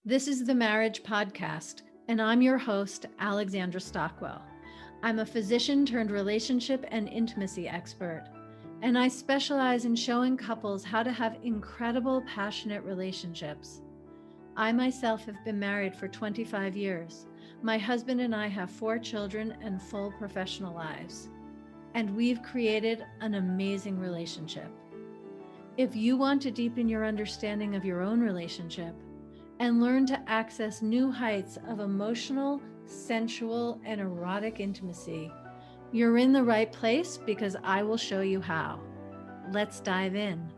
This is the Marriage Podcast, and I'm your host, Alexandra Stockwell. I'm a physician turned relationship and intimacy expert, and I specialize in showing couples how to have incredible, passionate relationships. I myself have been married for 25 years. My husband and I have 4 children and full professional lives, and we've created an amazing relationship. If you want to deepen your understanding of your own relationship and learn to access new heights of emotional, sensual, and erotic intimacy, you're in the right place because I will show you how. Let's dive in.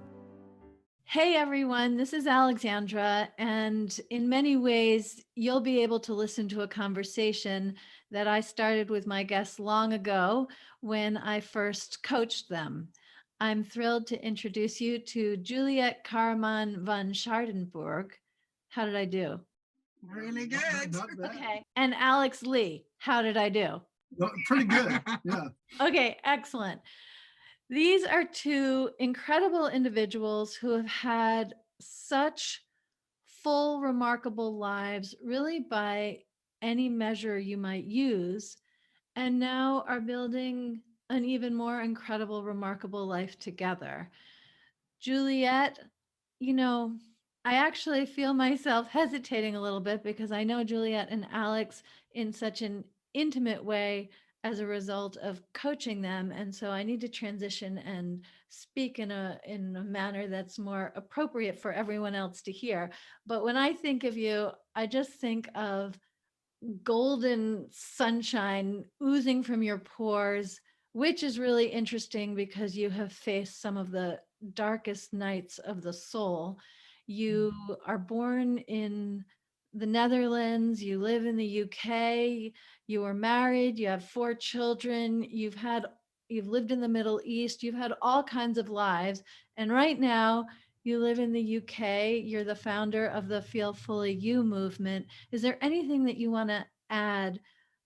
Hey everyone, this is Alexandra, and in many ways, you'll be able to listen to a conversation that I started with my guests long ago when I first coached them. I'm thrilled to introduce you to Juliette Karaman van Shaardenburg. How did I do? Really good. Not bad. Okay. And Alex Lee, how did I do? Pretty good. Yeah. Okay, excellent. These are 2 incredible individuals who have had such full, remarkable lives, really by any measure you might use, and now are building an even more incredible, remarkable life together. Juliette, I actually feel myself hesitating a little bit because I know Juliette and Alex in such an intimate way as a result of coaching them. And so I need to transition and speak in a manner that's more appropriate for everyone else to hear. But when I think of you, I just think of golden sunshine oozing from your pores, which is really interesting because you have faced some of the darkest nights of the soul. You are born in the Netherlands, you live in the UK, you were married, you have 4 children, you've lived in the Middle East, you've had all kinds of lives. And right now, you live in the UK, you're the founder of the Feel Fully You movement. Is there anything that you want to add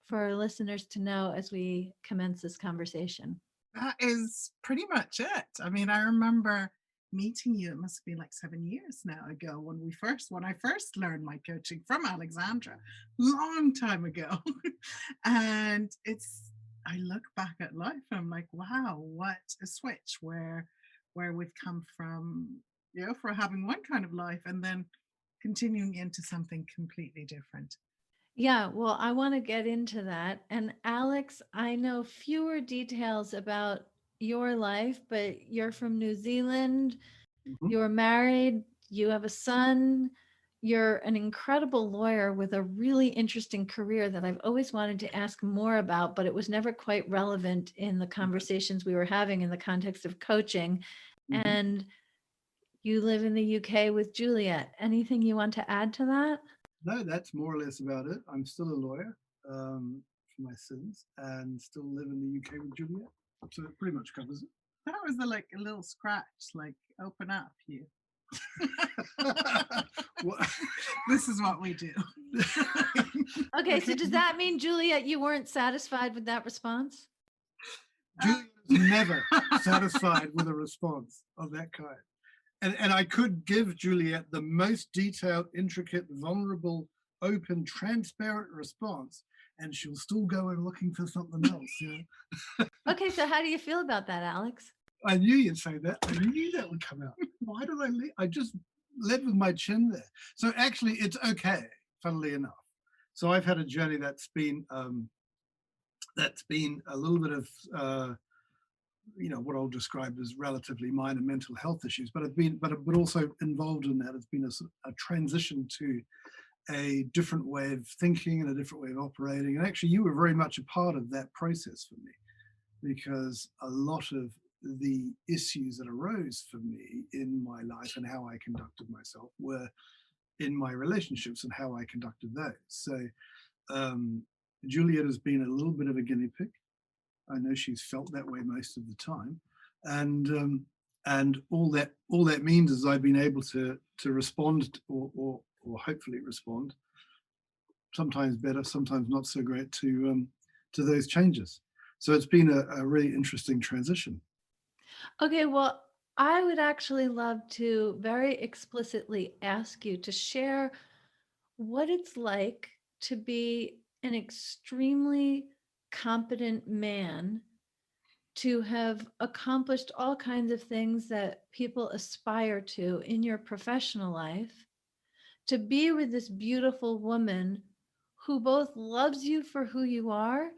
for our listeners to know as we commence this conversation? That is pretty much it. I mean, I remember meeting you, it must be like 7 years now ago when I first learned my coaching from Alexandra, long time ago. And I look back at life and I'm like, wow, what a switch where we've come from, for having one kind of life and then continuing into something completely different. Yeah, well, I want to get into that. And Alex, I know fewer details about your life, but you're from New Zealand, you're married, you have a son, you're an incredible lawyer with a really interesting career that I've always wanted to ask more about, but it was never quite relevant in the conversations we were having in the context of coaching. And you live in the UK with Juliette. Anything you want to add to that? No, that's more or less about it. I'm still a lawyer for my sins and still live in the UK with Juliette. So it pretty much covers it. That was a little scratch, like open up you. This is what we do. Okay, so does that mean, Juliette, you weren't satisfied with that response? Juliette is never satisfied with a response of that kind. And I could give Juliette the most detailed, intricate, vulnerable, open, transparent response, and she'll still go and looking for something else. Okay, so how do you feel about that, Alex? I knew you'd say that. I knew that would come out. Why did I leave? I just led with my chin there. So actually, it's okay, funnily enough. So I've had a journey that's been a little bit of what I'll describe as relatively minor mental health issues, but also involved in that. It's been a transition to a different way of thinking and a different way of operating. And actually, you were very much a part of that process for me, because a lot of the issues that arose for me in my life and how I conducted myself were in my relationships and how I conducted those. So Juliette has been a little bit of a guinea pig. I know she's felt that way most of the time, and all that means is I've been able to respond or hopefully respond, sometimes better, sometimes not so great, to those changes. So it's been a really interesting transition. Okay, well, I would actually love to very explicitly ask you to share what it's like to be an extremely competent man, to have accomplished all kinds of things that people aspire to in your professional life, to be with this beautiful woman who both loves you for who you are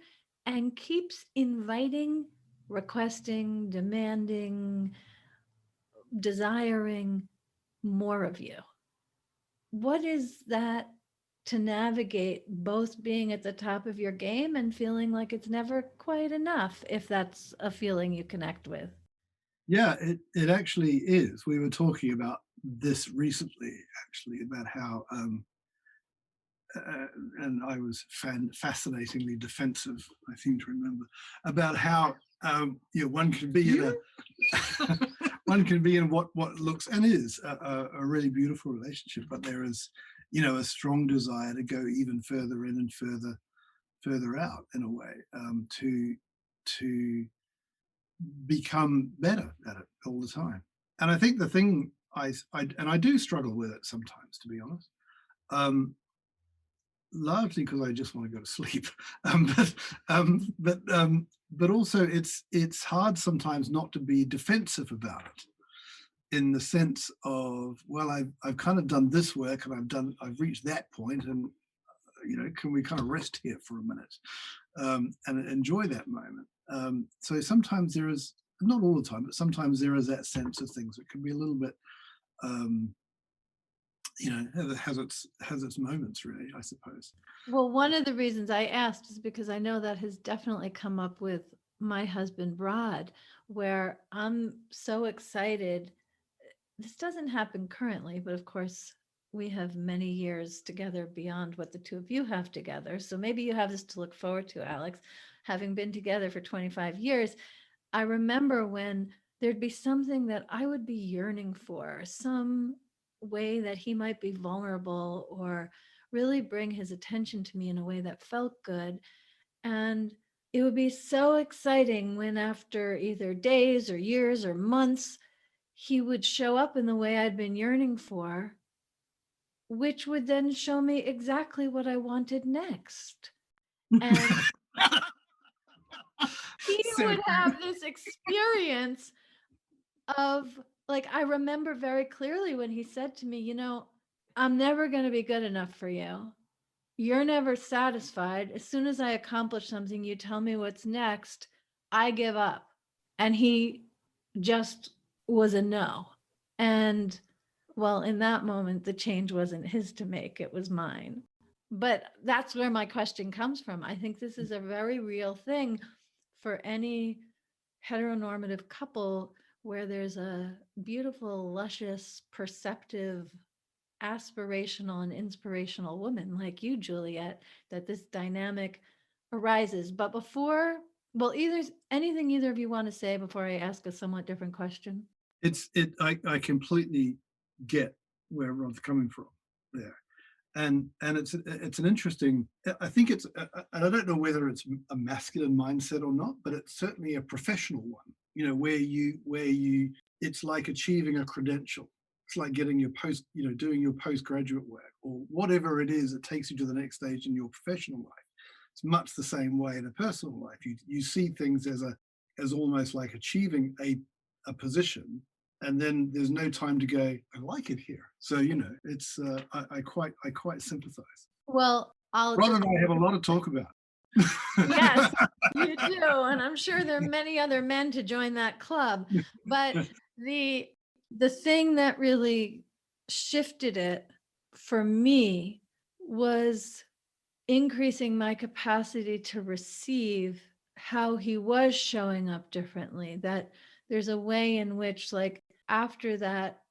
and keeps inviting, requesting, demanding, desiring more of you. What is that to navigate both being at the top of your game and feeling like it's never quite enough, if that's a feeling you connect with? Yeah, it actually is. We were talking about this recently, actually, about how, and I was fascinatingly defensive, I seem to remember, about how one can be in a one can be in what looks and is a really beautiful relationship, but there is, a strong desire to go even further in and further out in a way, to become better at it all the time. And I think the thing I do struggle with it sometimes, to be honest. Largely because I just want to go to sleep, but also it's hard sometimes not to be defensive about it, in the sense of, well, I've kind of done this work and I've reached that point, and can we kind of rest here for a minute, and enjoy that moment. So sometimes there is, not all the time, but sometimes there is that sense of things that can be a little bit, has its moments, really, I suppose. Well, one of the reasons I asked is because I know that has definitely come up with my husband, Rod, where I'm so excited. This doesn't happen currently, but of course, we have many years together beyond what the two of you have together. So maybe you have this to look forward to, Alex. Having been together for 25 years, I remember when there'd be something that I would be yearning for, some way that he might be vulnerable or really bring his attention to me in a way that felt good. And it would be so exciting when, after either days or years or months, he would show up in the way I'd been yearning for, which would then show me exactly what I wanted next. And he So would have this experience of, like, I remember very clearly when he said to me, I'm never going to be good enough for you. You're never satisfied. As soon as I accomplish something, you tell me what's next, I give up. And he just was a no. And well, in that moment, the change wasn't his to make, it was mine. But that's where my question comes from. I think this is a very real thing for any heteronormative couple where there's a beautiful, luscious, perceptive, aspirational, and inspirational woman like you, Juliette, that this dynamic arises. But before, well, anything either of you want to say before I ask a somewhat different question? I completely get where Rod's coming from there. And it's an interesting, I think it's, and I don't know whether it's a masculine mindset or not, but it's certainly a professional one, where it's like achieving a credential. It's like getting your doing your postgraduate work, or whatever it is that takes you to the next stage in your professional life. It's much the same way in a personal life. You see things as almost like achieving a position, and then there's no time to go, I like it here. So it's I quite sympathize. Well, Rod and I have a lot to talk about. Yes, you do, and I'm sure there are many other men to join that club. But the thing that really shifted it for me was increasing my capacity to receive how he was showing up differently. That there's a way in which, like, after that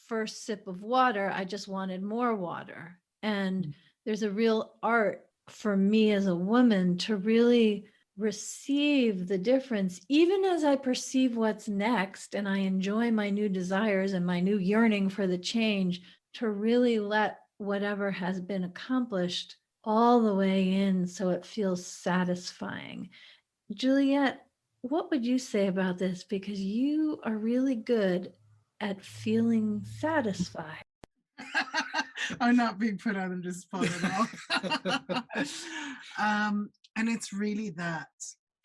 first sip of water, I just wanted more water. And there's a real art for me as a woman to really receive the difference, even as I perceive what's next and I enjoy my new desires and my new yearning for the change, to really let whatever has been accomplished all the way in so it feels satisfying. Juliette, what would you say about this? Because you are really good at feeling satisfied. I'm not being put on the spot at all. And it's really that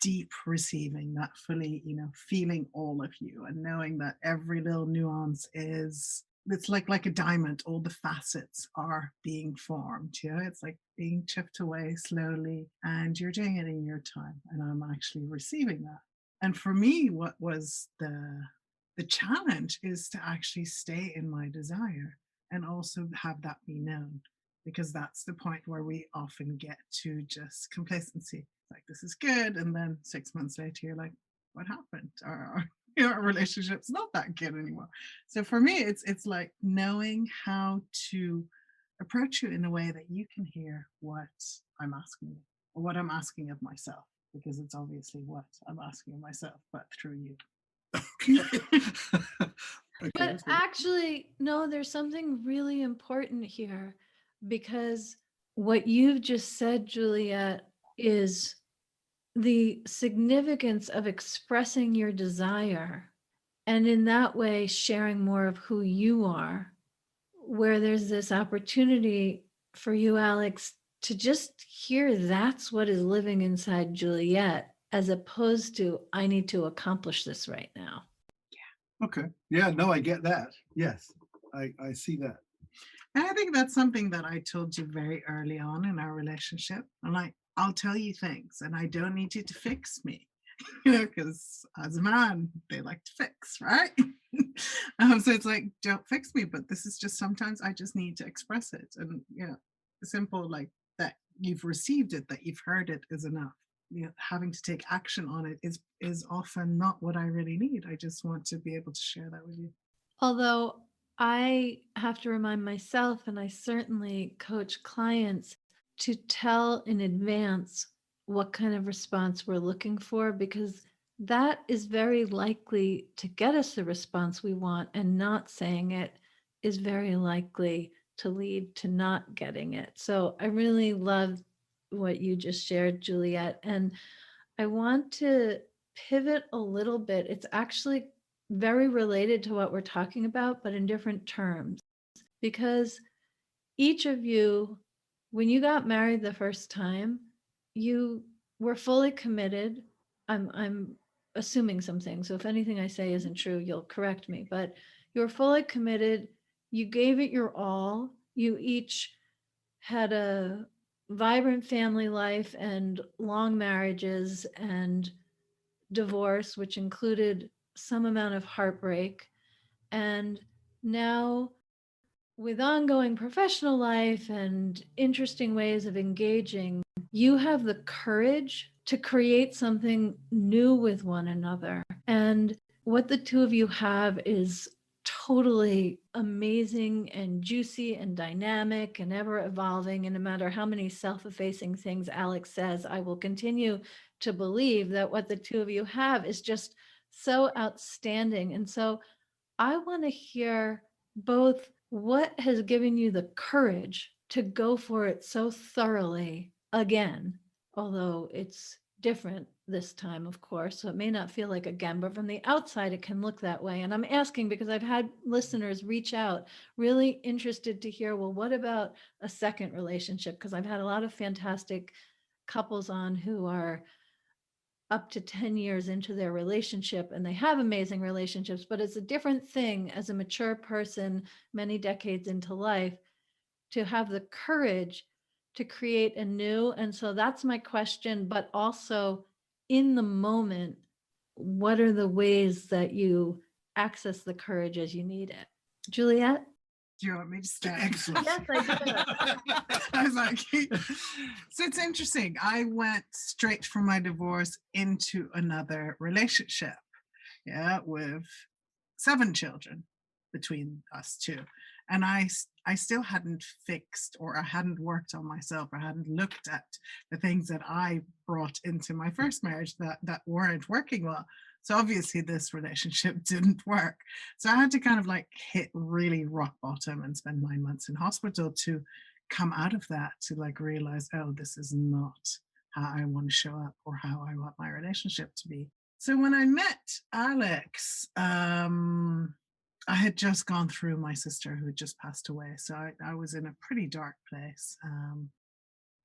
deep receiving, that fully, feeling all of you and knowing that every little nuance it's like a diamond. All the facets are being formed. It's like being chipped away slowly, and you're doing it in your time. And I'm actually receiving that. And for me, what was the challenge is to actually stay in my desire and also have that be known, because that's the point where we often get to just complacency. Like, this is good. And then 6 months later, you're like, what happened? Or our relationship's not that good anymore. So for me, it's like knowing how to approach you in a way that you can hear what I'm asking you, or what I'm asking of myself, because it's obviously what I'm asking of myself, but through you. Okay, But actually, no, there's something really important here, because what you've just said, Juliette, is the significance of expressing your desire, and in that way sharing more of who you are, where there's this opportunity for you, Alex, to just hear that's what is living inside Juliette, as opposed to, I need to accomplish this right now. Okay. Yeah, no, I get that. Yes, I see that. And I think that's something that I told you very early on in our relationship. I'm like, I'll tell you things and I don't need you to fix me, because as a man, they like to fix, right? So it's like, don't fix me, but this is just, sometimes I just need to express it. And simple, like that you've received it, that you've heard it is enough. Having to take action on it is often not what I really need. I just want to be able to share that with you. Although I have to remind myself, and I certainly coach clients, to tell in advance what kind of response we're looking for, because that is very likely to get us the response we want, and not saying it is very likely to lead to not getting it. So I really love what you just shared, Juliette. And I want to pivot a little bit. It's actually very related to what we're talking about, but in different terms, because each of you, when you got married the first time, you were fully committed. I'm assuming some things, so if anything I say isn't true, you'll correct me, but you were fully committed. You gave it your all. You each had a vibrant family life and long marriages and divorce, which included some amount of heartbreak. And now, with ongoing professional life and interesting ways of engaging, you have the courage to create something new with one another. And what the two of you have is totally amazing and juicy and dynamic and ever evolving. And no matter how many self-effacing things Alex says, I will continue to believe that what the two of you have is just so outstanding. And so I want to hear both what has given you the courage to go for it so thoroughly again, although it's different this time, of course, so it may not feel like again, but from the outside, it can look that way. And I'm asking because I've had listeners reach out really interested to hear, well, what about a second relationship? Because I've had a lot of fantastic couples on who are up to 10 years into their relationship, and they have amazing relationships, but it's a different thing as a mature person many decades into life to have the courage to create anew. And so that's my question, but also in the moment, what are the ways that you access the courage as you need it? Juliette? Do you want me to start? Excellent. Yes, I do. I was like, so it's interesting. I went straight from my divorce into another relationship, with 7 children between us two. And I still hadn't fixed, or I hadn't worked on myself, or hadn't looked at the things that I brought into my first marriage that weren't working well. So obviously this relationship didn't work. So I had to kind of like hit really rock bottom and spend 9 months in hospital to come out of that, to like realize, oh, this is not how I want to show up or how I want my relationship to be. So when I met Alex, I had just gone through my sister who had just passed away. So I was in a pretty dark place.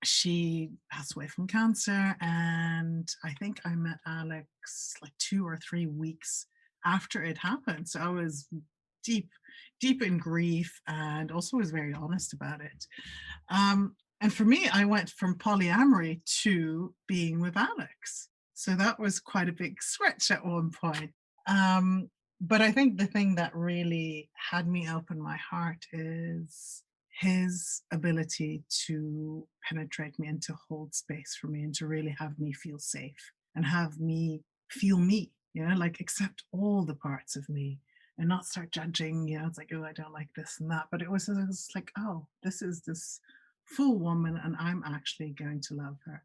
She passed away from cancer, and I think I met Alex like 2 or 3 weeks after it happened. So I was deep, deep in grief, and also was very honest about it. And for me, I went from polyamory to being with Alex. So that was quite a big switch at one point. But I think the thing that really had me open my heart is his ability to penetrate me and to hold space for me and to really have me feel safe and have me feel me, like accept all the parts of me and not start judging. It's like, oh, I don't like this and that. But it was like, oh, this is this full woman and I'm actually going to love her.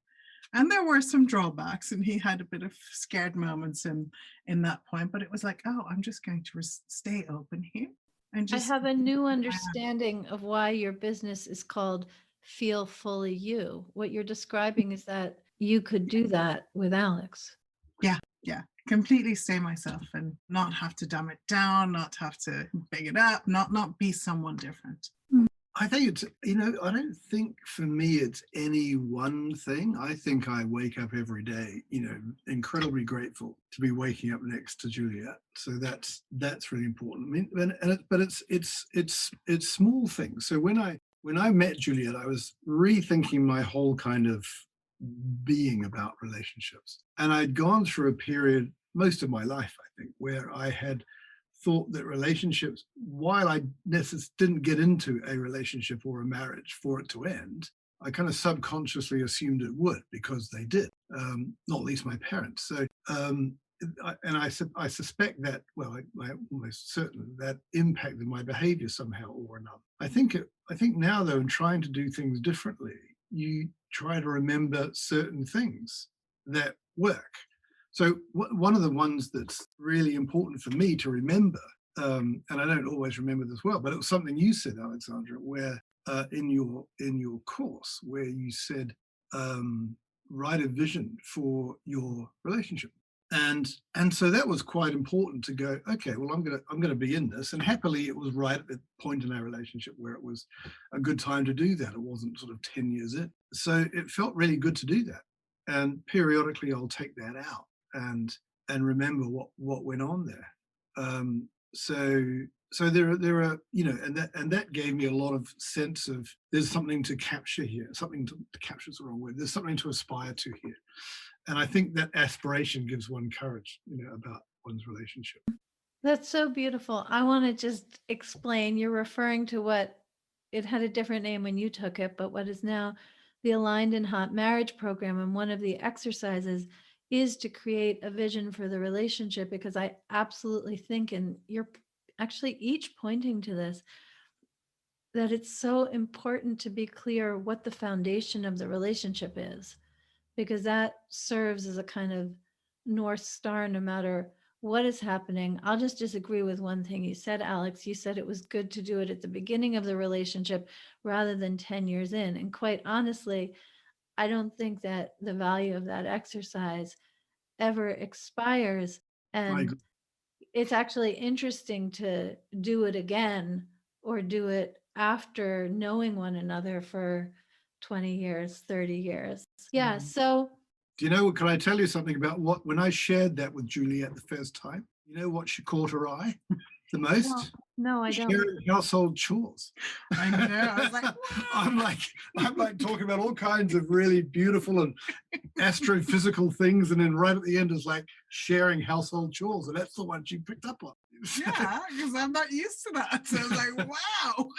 And there were some drawbacks, and he had a bit of scared moments in that point, but it was like, oh, I'm just going to stay open here. And I just have a new understanding of why your business is called Feel Fully You. What you're describing is that you could do that with Alex. yeah, completely stay myself and not have to dumb it down, not have to big it up, not be someone different. I think it's, I don't think for me it's any one thing. I think I wake up every day, incredibly grateful to be waking up next to Juliette. So that's really important. I mean, but it's small things. So when I met Juliette, I was rethinking my whole kind of being about relationships, and I'd gone through a period most of my life, I think, where I had thought that relationships, while I didn't get into a relationship or a marriage for it to end, I kind of subconsciously assumed it would because they did, not least my parents. So, I suspect that, well, I'm almost certain that impacted my behavior somehow or another. I think now, though, in trying to do things differently, you try to remember certain things that work. So one of the ones that's really important for me to remember, and I don't always remember this well, but it was something you said, Alexandra, where in your course, where you said, write a vision for your relationship. And so that was quite important to go, okay, well, I'm gonna be in this. And happily, it was right at the point in our relationship where it was a good time to do that. It wasn't sort of 10 years in. So it felt really good to do that. And periodically, I'll take that out and remember what went on there. So there are, and that gave me a lot of sense of there's something to capture here. Something to capture is the wrong word. There's something to aspire to here. And I think that aspiration gives one courage, about one's relationship. That's so beautiful. I want to just explain, you're referring to what it had a different name when you took it, but what is now the Aligned and Hot Marriage Program. And one of the exercises is to create a vision for the relationship, because I absolutely think, and you're actually each pointing to this, that it's so important to be clear what the foundation of the relationship is, because that serves as a kind of North Star no matter what is happening. I'll just disagree with one thing you said, Alex. You said it was good to do it at the beginning of the relationship rather than 10 years in. And quite honestly, I don't think that the value of that exercise ever expires. I And agree. it's actually interesting to do it again or do it after knowing one another for 20 years, 30 years. Yeah. So Do you know, can I tell you something about when I shared that with Juliette the first time? You know what she caught her eye the most? no, I don't. Sharing household chores. I know. I was like, I'm like talking about all kinds of really beautiful and astrophysical things, and then right at the end is like sharing household chores, and that's the one she picked up on. yeah, because I'm not used to that. So I was like, wow.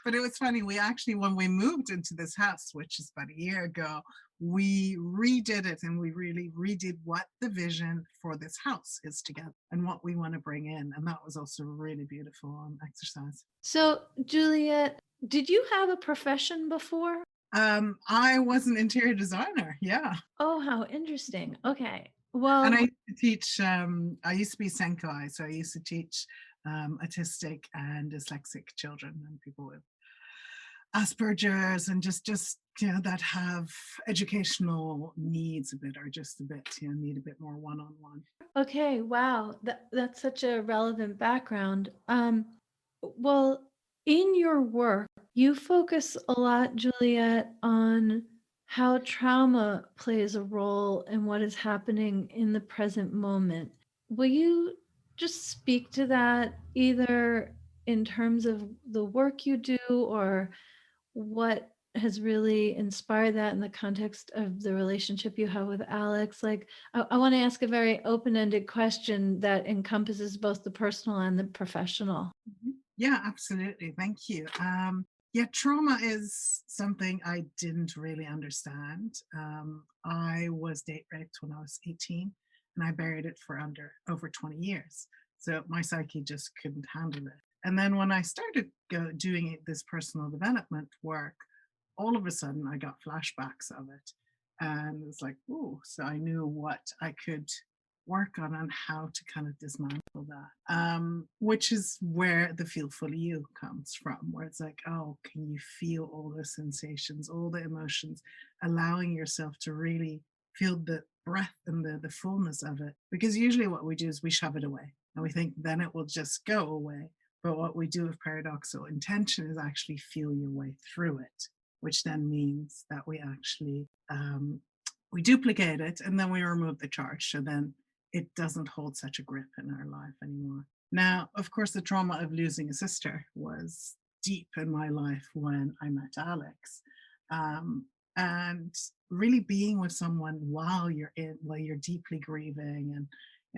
But it was funny. We actually, when we moved into this house, which is about a year ago, we redid it, and we really redid what the vision for this house is together and what we want to bring in. And that was also a really beautiful exercise. So, Juliette, did you have a profession before? I was an interior designer. Yeah. Oh, how interesting. Okay. Well, And I used to teach, I used to be Senkai, so I used to teach autistic and dyslexic children and people with Asperger's and just that have educational needs a bit, or just a bit, need a bit more one-on-one. Okay, wow. That's such a relevant background. Well, in your work, you focus a lot, Juliette, on how trauma plays a role in what is happening in the present moment. Will you just speak to that either in terms of the work you do or what has really inspired that in the context of the relationship you have with Alex? Like, I want to ask a very open-ended question that encompasses both the personal and the professional. Yeah, absolutely. Thank you. Yeah, trauma is something I didn't really understand. I was date raped when I was 18, and I buried it for over 20 years. So my psyche just couldn't handle it. And then when I started doing this personal development work, all of a sudden I got flashbacks of it. And it's like, oh, so I knew what I could work on and how to kind of dismantle that, which is where the feel fully you comes from, where it's like, oh, can you feel all the sensations, all the emotions, allowing yourself to really feel the breath and the fullness of it. Because usually what we do is we shove it away and we think then it will just go away. But what we do with paradoxical intention is actually feel your way through it, which then means that we actually we duplicate it and then we remove the charge. So then it doesn't hold such a grip in our life anymore. Now, of course, the trauma of losing a sister was deep in my life when I met Alex. And really being with someone while you're deeply grieving, and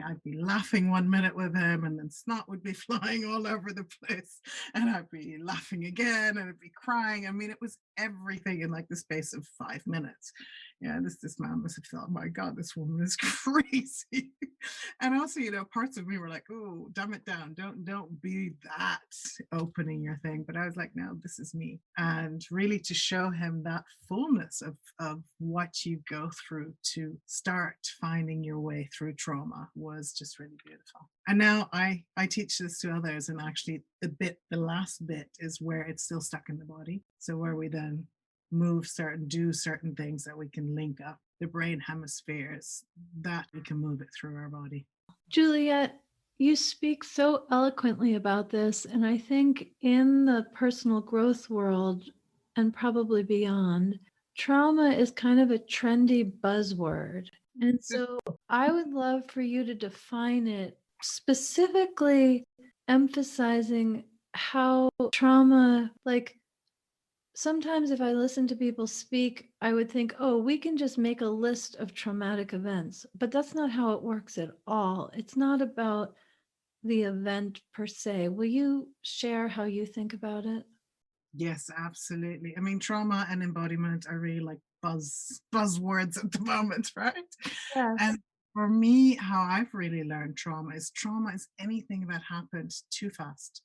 I'd be laughing 1 minute with him and then snot would be flying all over the place, and I'd be laughing again and I'd be crying. I mean, it was everything in like the space of 5 minutes. Yeah, this man must have thought, my God, this woman is crazy. And also, parts of me were like, oh, dumb it down. Don't be that opening your thing. But I was like, no, this is me. And really to show him that fullness of what you go through to start finding your way through trauma was just really beautiful. And now I teach this to others, and actually the last bit is where it's still stuck in the body. So where we then do certain things that we can link up the brain hemispheres, that we can move it through our body. Juliette, you speak so eloquently about this, and I think in the personal growth world and probably beyond, trauma is kind of a trendy buzzword. And so I would love for you to define it, specifically emphasizing how trauma, like, sometimes if I listen to people speak, I would think, oh, we can just make a list of traumatic events, but that's not how it works at all. It's not about the event per se. Will you share how you think about it? Yes, absolutely. I mean, trauma and embodiment are really like buzzwords at the moment, right? Yes. And for me, how I've really learned trauma is anything that happened too fast.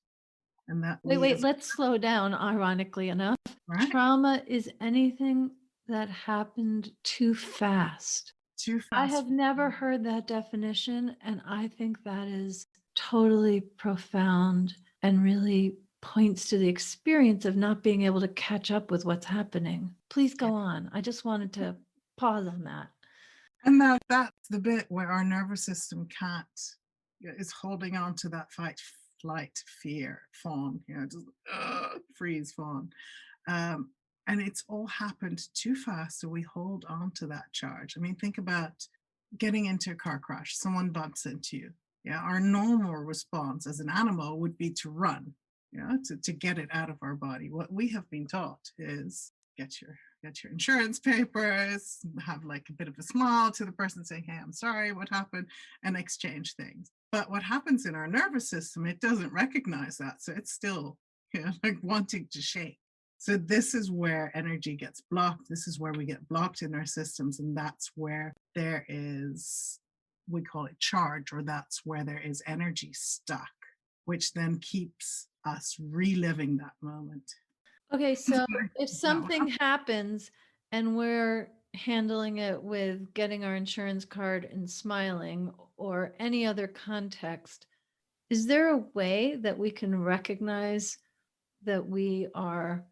And that Wait, let's slow down, ironically enough. right? Trauma is anything that happened too fast. Too I fast. have never heard that definition, and I think that is totally profound and really points to the experience of not being able to catch up with what's happening. Please go on. I just wanted to pause on that. And that's the bit where our nervous system is holding on to that fight, flight, fear, fawn, just freeze, fawn. And it's all happened too fast, so we hold on to that charge. I mean, think about getting into a car crash, someone bumps into you. Yeah, our normal response as an animal would be to run, to get it out of our body. What we have been taught is get your insurance papers, have like a bit of a smile to the person saying, hey, I'm sorry, what happened, and exchange things. But what happens in our nervous system, it doesn't recognize that. So it's still like wanting to shake. So this is where energy gets blocked. This is where we get blocked in our systems. And that's where there is, we call it charge, or that's where there is energy stuck, which then keeps us reliving that moment. Okay, so if something happens and we're handling it with getting our insurance card and smiling or any other context, is there a way that we can recognize that we are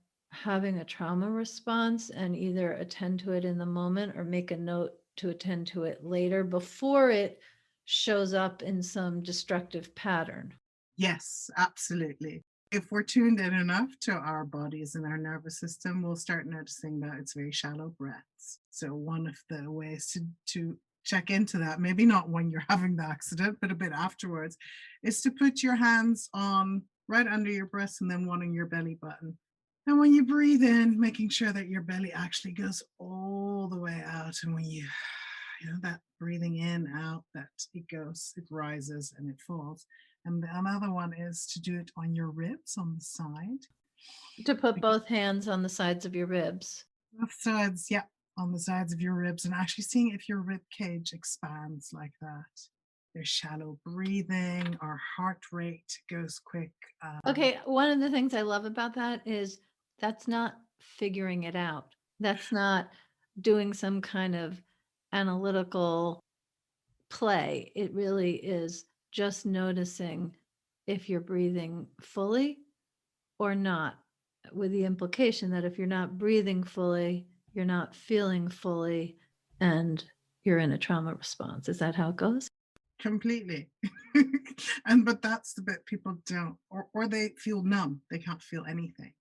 having a trauma response and either attend to it in the moment or make a note to attend to it later before it shows up in some destructive pattern. Yes, absolutely. If we're tuned in enough to our bodies and our nervous system, we'll start noticing that it's very shallow breaths. So one of the ways to check into that, maybe not when you're having the accident, but a bit afterwards, is to put your hands on right under your breast and then one on your belly button. And when you breathe in, making sure that your belly actually goes all the way out. And when you know, that breathing in, out, that it goes, it rises and it falls. And another one is to do it on your ribs on the side. To put both hands on the sides of your ribs. Both sides, yeah, on the sides of your ribs, and actually seeing if your rib cage expands like that. There's shallow breathing, our heart rate goes quick. Okay, one of the things I love about that is that's not figuring it out. That's not doing some kind of analytical play. It really is just noticing if you're breathing fully or not, with the implication that if you're not breathing fully, you're not feeling fully, and you're in a trauma response. Is that how it goes? Completely. But that's the bit people don't, or they feel numb. They can't feel anything.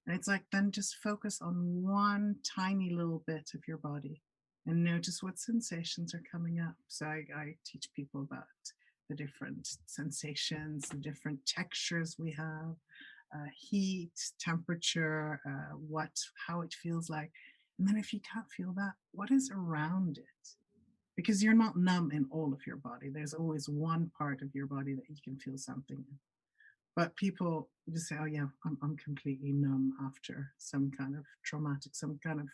And it's like, then just focus on one tiny little bit of your body and notice what sensations are coming up. So I teach people about the different sensations, the different textures we have, heat, temperature, how it feels like. And then if you can't feel that, what is around it? Because you're not numb in all of your body. There's always one part of your body that you can feel something in. But people just say, oh yeah, I'm completely numb after some kind of traumatic, some kind of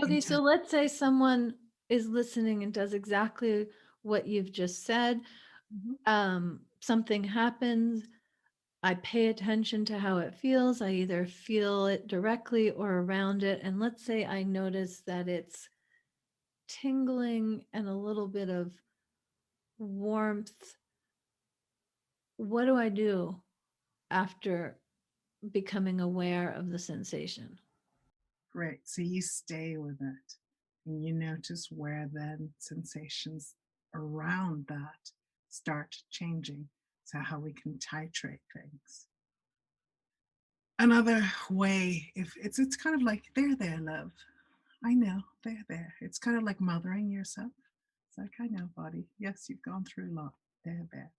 Okay, so let's say someone is listening and does exactly what you've just said. Something happens. I pay attention to how it feels. I either feel it directly or around it. And let's say I notice that it's tingling and a little bit of warmth. What do I do after becoming aware of the sensation? Great. So you stay with it and you notice where then sensations around that start changing. So how we can titrate things. Another way, if it's kind of like, they're there, love. I know, they're there. It's kind of like mothering yourself. It's like, I know, body. Yes, you've gone through a lot. They're there.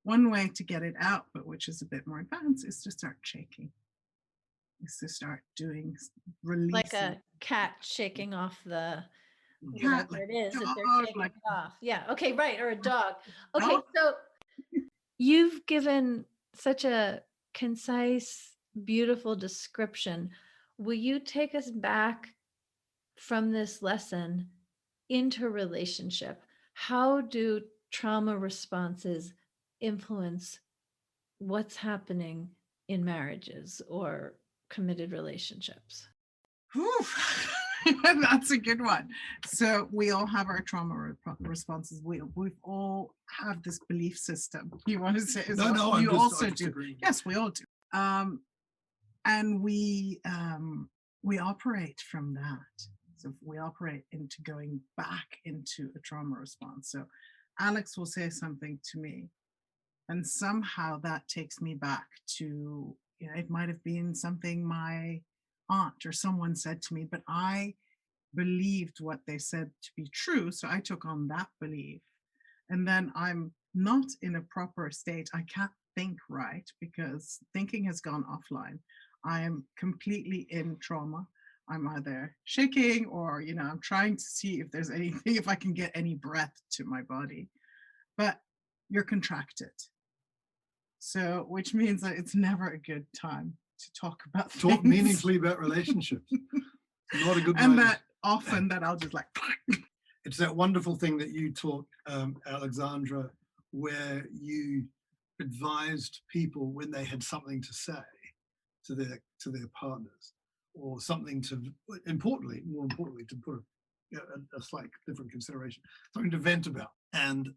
One way to get it out, but which is a bit more advanced, is to start shaking. Is to start doing releasing. Like a cat shaking off the cat, whatever like it is that dog, they're shaking like, off. Yeah. Okay. Right. Or a dog. Okay. dog. So you've given such a concise, beautiful description. Will you take us back from this lesson into relationship? How do trauma responses influence what's happening in marriages or committed relationships? Whew. That's a good one. So we all have our trauma responses. We've all have this belief system. You want to say? No, you also I just do. agree. Yes, we all do. And we operate from that. So we operate into going back into a trauma response. So Alex will say something to me, and somehow that takes me back to, you know, it might have been something my aunt or someone said to me, but I believed what they said to be true. So I took on that belief. And then I'm not in a proper state. I can't think right because thinking has gone offline. I am completely in trauma. I'm either shaking or, you know, I'm trying to see if there's anything, if I can get any breath to my body. But you're contracted. So, which means that it's never a good time to talk about Talk things. meaningfully about relationships. Not a good And idea. that often that I'll just like. It's that wonderful thing that you taught, Alexandra, where you advised people when they had something to say to their partners, or something to, more importantly, to put a slight different consideration, something to vent about, and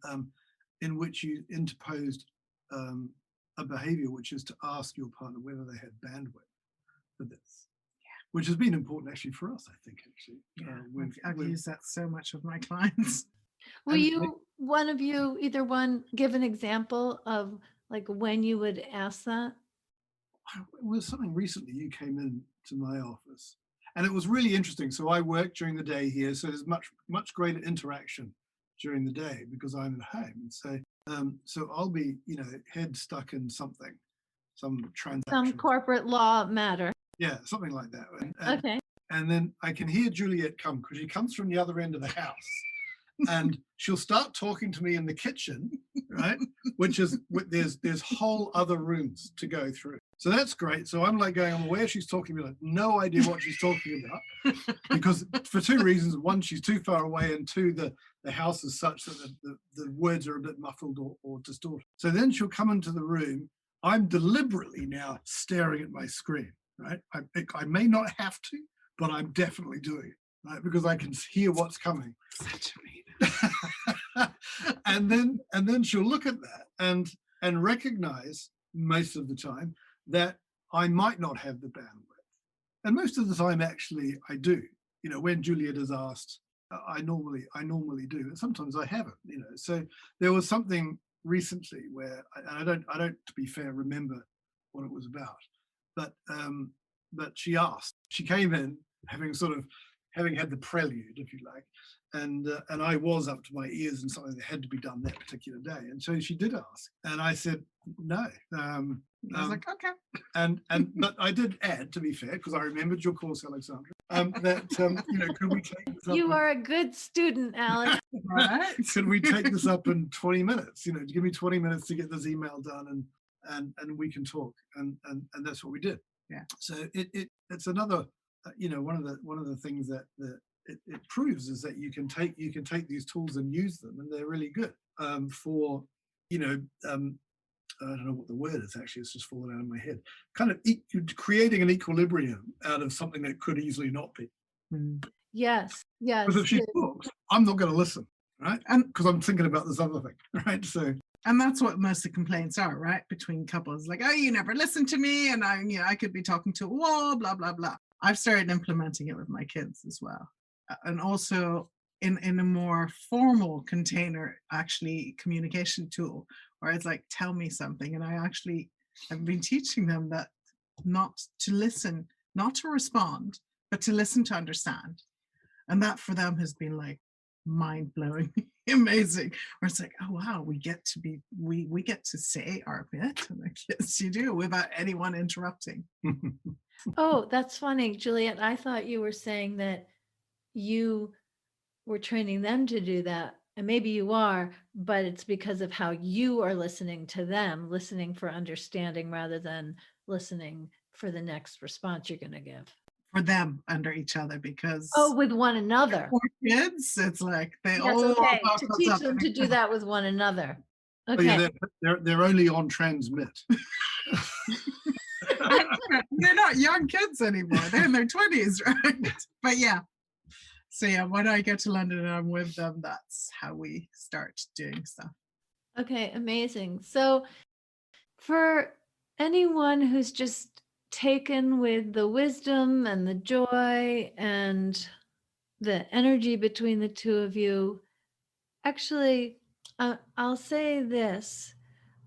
in which you interposed a behavior which is to ask your partner whether they had bandwidth for this. which has been important actually for us, I think, actually. Yeah, I've used that so much with my clients. Will you, one of you, either one, give an example of like when you would ask that? It was something recently. You came in to my office, and it was really interesting. So I work during the day here, so there's much greater interaction during the day because I'm at home. And so I'll be, head stuck in something, some transaction, Some corporate law matter. yeah, something like that. Okay. And then I can hear Juliette come, because she comes from the other end of the house. And she'll start talking to me in the kitchen, right? Which is, there's whole other rooms to go through. So that's great. So I'm like going, I'm aware she's talking to me, like no idea what she's talking about, because for two reasons. One, she's too far away, and two, the house is such that the words are a bit muffled or distorted. So then she'll come into the room. I'm deliberately now staring at my screen, right? I may not have to, but I'm definitely doing it, right? Because I can hear what's coming. Such a and then she'll look at that and recognize most of the time that I might not have the bandwidth. And most of the time, actually, I do. When Juliette is asked, I normally do, and sometimes I haven't. So there was something recently where I don't, to be fair, remember what it was about, but she asked. She came in having had the prelude, if you like, and I was up to my ears in something that had to be done that particular day, and so she did ask, and I said no. I was like, okay, but I did add, to be fair, because I remembered your course, Alexandra, that could we take this up? You are a good student, Alex. Right? Could we take this up in 20 minutes? Give me 20 minutes to get this email done, and we can talk, and that's what we did. Yeah. So it's another. One of the things that it proves is that you can take these tools and use them, and they're really good for I don't know what the word is, actually, it's just fallen out of my head, kind of creating an equilibrium out of something that could easily not be. Yes. Because if she talks, I'm not going to listen, right? And because I'm thinking about this other thing, right? So. And that's what most of the complaints are, right? Between couples, like, oh, you never listen to me, and I could be talking to a wall, blah, blah, blah. I've started implementing it with my kids as well. And also in a more formal container, actually, communication tool, where it's like, tell me something. And I've been teaching them that not to listen, not to respond, but to listen to understand. And that for them has been like mind-blowing, amazing. Where it's like, oh wow, we get to say our bit, and like, yes, you do, without anyone interrupting. Oh, that's funny, Juliette. I thought you were saying that you were training them to do that, and maybe you are, but it's because of how you are listening to them, listening for understanding rather than listening for the next response you're going to give. For them under each other, because with one another. For kids, it's like they okay. To teach them to do that with one another. Okay. Oh, yeah, they're only on transmit. They're not young kids anymore. They're in their 20s, right? But yeah. So yeah, when I get to London and I'm with them, that's how we start doing stuff. Okay, amazing. So for anyone who's just taken with the wisdom and the joy and the energy between the two of you, actually, I'll say this.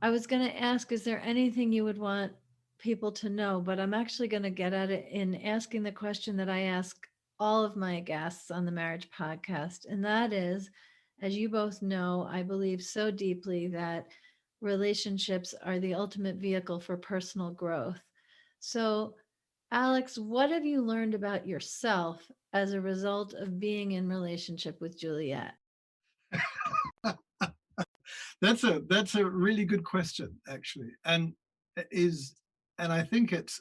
I was going to ask, is there anything you would want people to know? But I'm actually going to get at it in asking the question that I ask all of my guests on the Marriage Podcast. And that is, as you both know, I believe so deeply that relationships are the ultimate vehicle for personal growth. So, Alex, what have you learned about yourself as a result of being in relationship with Juliette? That's a really good question, actually, and I think it's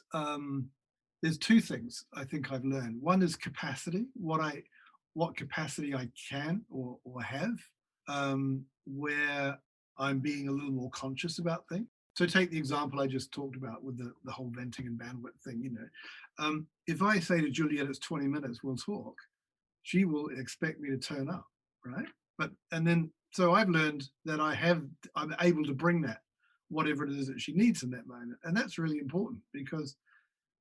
there's two things I think I've learned. One is capacity, what capacity I can or have, where I'm being a little more conscious about things. So take the example I just talked about with the whole venting and bandwidth thing. If I say to Juliette, it's 20 minutes, we'll talk, she will expect me to turn up, right? So I've learned that I'm able to bring that, whatever it is that she needs in that moment. And that's really important, because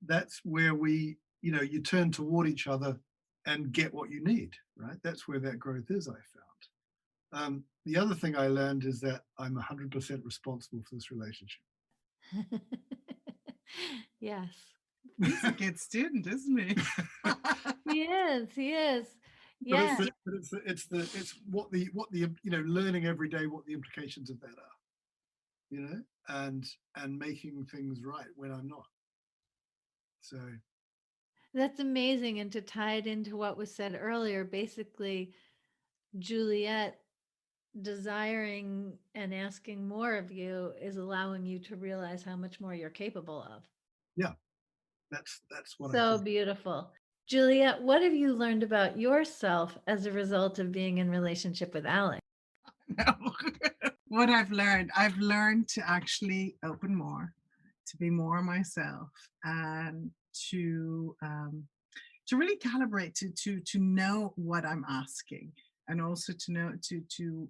that's where we you know, you turn toward each other and get what you need, right? That's where that growth is, I found. The other thing I learned is that I'm 100% responsible for this relationship. Yes. He's a good student, isn't he? He is. He is. But Yeah. it's what the you know, learning every day what the implications of that are, you know, and making things right when I'm not. So That's amazing. And to tie it into what was said earlier, basically, Juliette desiring and asking more of you is allowing you to realize how much more you're capable of. yeah, that's what I So think. beautiful. Juliette, what have you learned about yourself as a result of being in relationship with Alex? No. What I've learned to actually open more, to be more myself, and to really calibrate, to know what I'm asking, and also to know to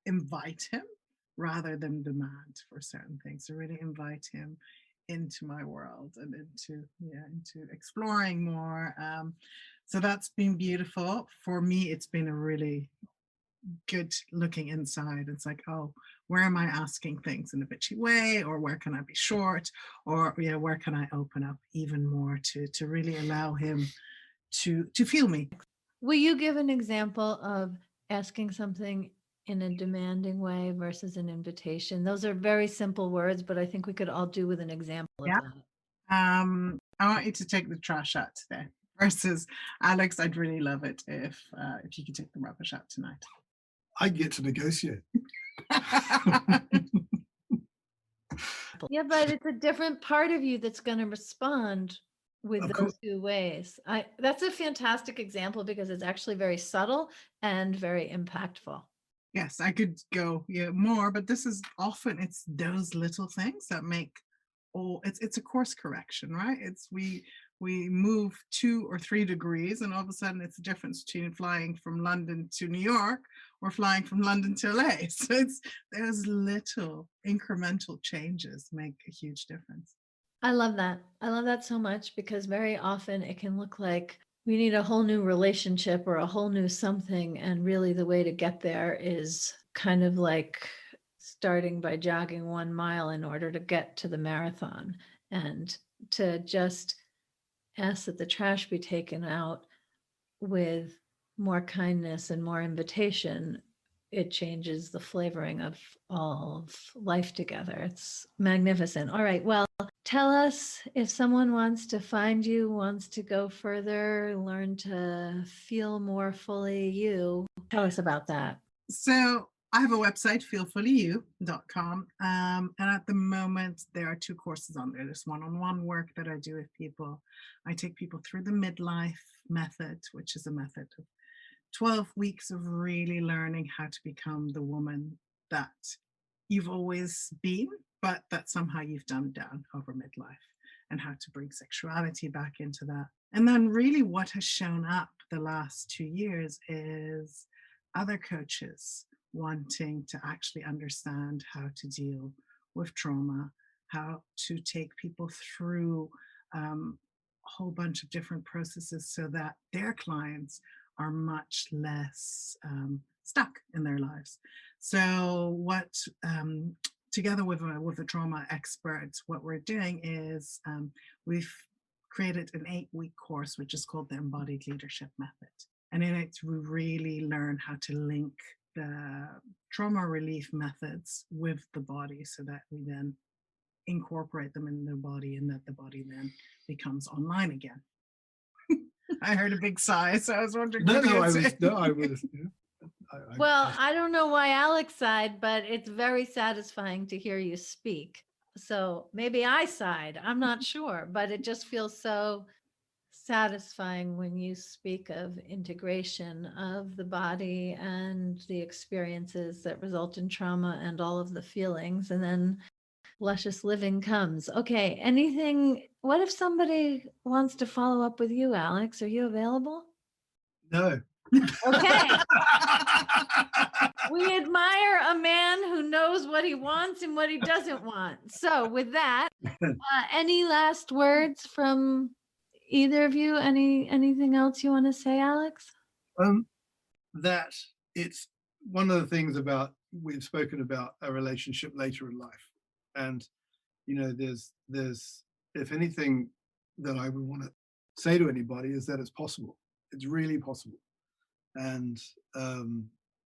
invite him rather than demand for certain things. To really invite him into my world and into exploring more. So that's been beautiful for me. It's been a really good looking inside. It's like, oh, where am I asking things in a bitchy way, or where can I be short, or where can I open up even more to really allow him to feel me. Will you give an example of asking something in a demanding way versus an invitation? Those are very simple words, but I think we could all do with an example of Yeah. that. I want you to take the trash out today. Versus, Alex, I'd really love it if you could take the rubbish out tonight. I get to negotiate. Yeah, but it's a different part of you that's going to respond with Of those course. two ways. That's a fantastic example because it's actually very subtle and very impactful. Yes, I could go more, but this is often, it's those little things that make it's a course correction, right? It's we move 2 or 3 degrees, and all of a sudden it's the difference between flying from London to New York or flying from London to LA. So it's those little incremental changes make a huge difference. I love that. I love that so much because very often it can look like we need a whole new relationship or a whole new something. And really the way to get there is kind of like starting by jogging 1 mile in order to get to the marathon, and to just ask that the trash be taken out with more kindness and more invitation. It changes the flavoring of all of life together. It's magnificent. All right. Well, tell us if someone wants to find you, wants to go further, learn to feel more fully you. Tell us about that. So I have a website, feelfullyu.com. And at the moment, there are 2 courses on there. There's one-on-one work that I do with people. I take people through the Midlife Method, which is a method of 12 weeks of really learning how to become the woman that you've always been, but that somehow you've dumbed down over midlife, and how to bring sexuality back into that. And then really what has shown up the last 2 years is other coaches wanting to actually understand how to deal with trauma, how to take people through a whole bunch of different processes so that their clients are much less stuck in their lives. So what, together with the trauma experts, what we're doing is we've created an 8-week course, which is called the Embodied Leadership Method. And in it, we really learn how to link the trauma relief methods with the body so that we then incorporate them in the body, and that the body then becomes online again. I heard a big sigh, so I was wondering. I was. Well, I don't know why Alex sighed, but it's very satisfying to hear you speak. So maybe I sighed. I'm not sure, but it just feels so satisfying when you speak of integration of the body and the experiences that result in trauma and all of the feelings, and then luscious living comes. Okay, anything? What if somebody wants to follow up with you, Alex? Are you available? No. Okay. We admire a man who knows what he wants and what he doesn't want. So with that, any last words from Either of you, anything else you want to say, Alex? That it's one of the things about, we've spoken about a relationship later in life, and there's if anything that I would want to say to anybody is that it's possible. It's really possible, and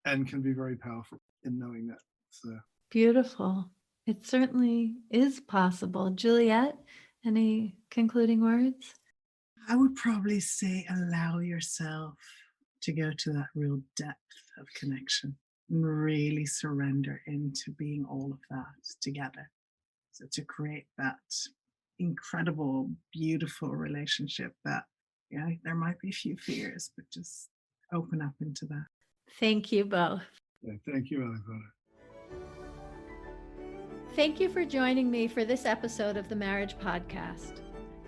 can be very powerful in knowing that. So Beautiful. It certainly is possible. Juliette, any concluding words? I would probably say allow yourself to go to that real depth of connection and really surrender into being all of that together. So to create that incredible, beautiful relationship that, there might be a few fears, but just open up into that. Thank you both. yeah, thank you, Alexandra. Thank you for joining me for this episode of the Marriage Podcast.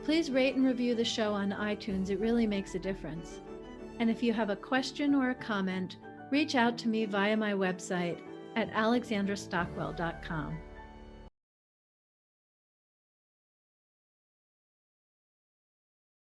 Please rate and review the show on iTunes. It really makes a difference. And if you have a question or a comment, reach out to me via my website at alexandrastockwell.com.